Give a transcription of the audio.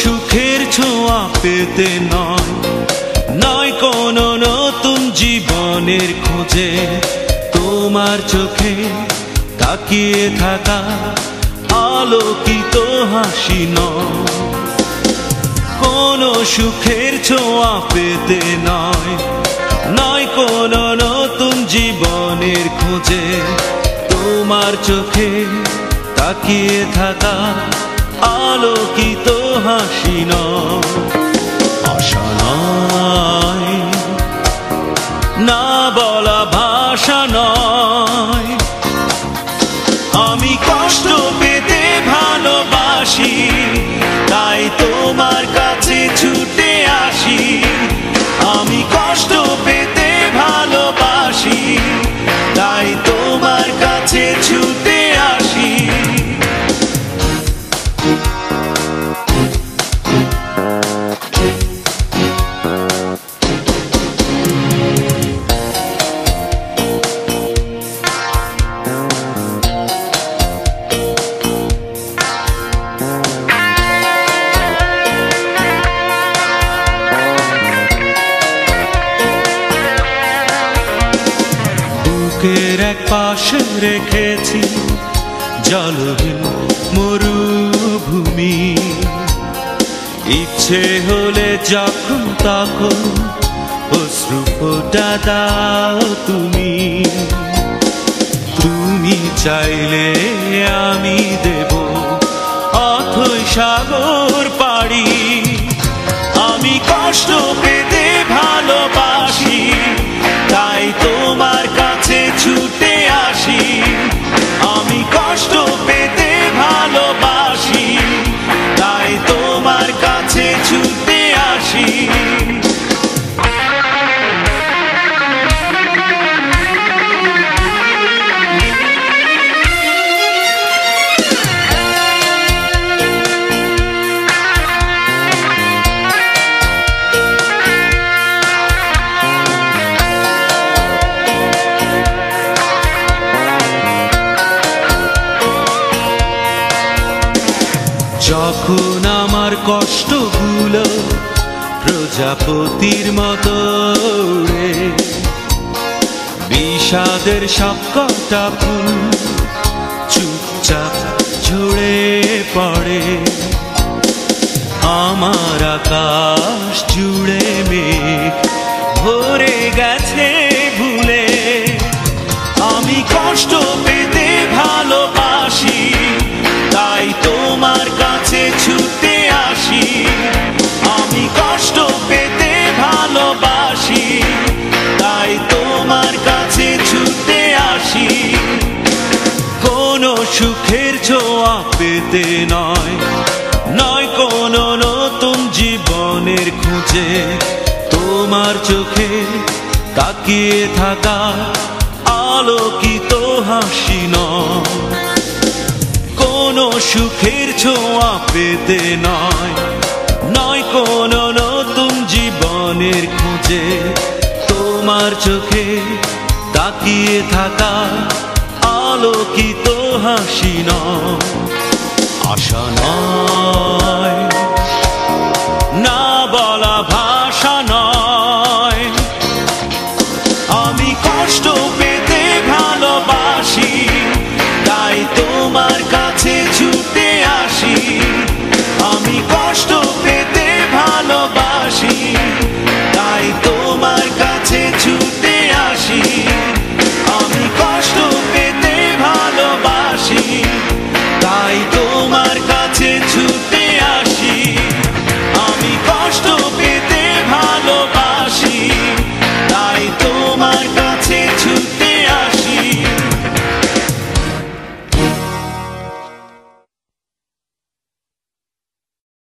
সুখের ছোঁয়া পেতে নয়, নয় কোনো নতুন জীবনের খোঁজে, তোমার চোখে তাকিয়ে থাকা আলোকিত হাসি নয়। কোনো সুখের ছোঁয়া পেতে নয়, নয় কোনো নতুন জীবনের খোঁজে, তোমার চোখে তাকিয়ে থাকা আলোকিত হাসি নয়। আশা নয়, না বলা ভাষা নয়, আমি কষ্ট পেতে ভালোবাসি, তাই তোমার কাছে ছুটে আসি। আমি কষ্ট পেতে ভালোবাসি, তাই তোমার কাছে ছুটে আসি। বুকের এক পাশে রেখেছি জলহীন মরুভূমি, ইচ্ছে হলে যখন তখন অশ্রু ফোঁটা দাও তুমি। তুমি চাইলে আমি দেব অথই সাগর পাড়ি, আমি কষ্ট পেতে ভালোবাসি, তাই তোমার কাছে ছুটে আসি। আমি কষ্ট পেতে ভালোবাসি, তাই তোমার কাছে ছুটে আসি। যখন আমার কষ্টগুলো প্রজাপতির মতো উড়ে, বিষাদের সবকটা ফুল চুপচাপ ঝরে পড়ে, আমার আকাশ জুড়ে মেঘ ভরে গেছে ভুলে। আমি কষ্ট পেতে ভালোবাসি, তাই তোমার কাছে ছুটে আসি। আমি কষ্ট পেতে ভালোবাসি, তাই তোমার কাছে ছুটে আসি। কোনো সুখের ছোঁয়া পেতে নয়, নয় কোনো নতুন জীবনের খোঁজে, তোমার চোখে তাকিয়ে থাকা আলোকিত হাসি নয়। কোনো সুখের ছোঁয়া পেতে নয়, নয় কোনো নতুন জীবনের খোঁজে, তোমার চোখে তাকিয়ে থাকা আলোকিত হাসি নয়। আশা নয়, না বলা ভাষা নয়, আমি কষ্ট পেতে ভালোবাসি, তাই তোমার কাছে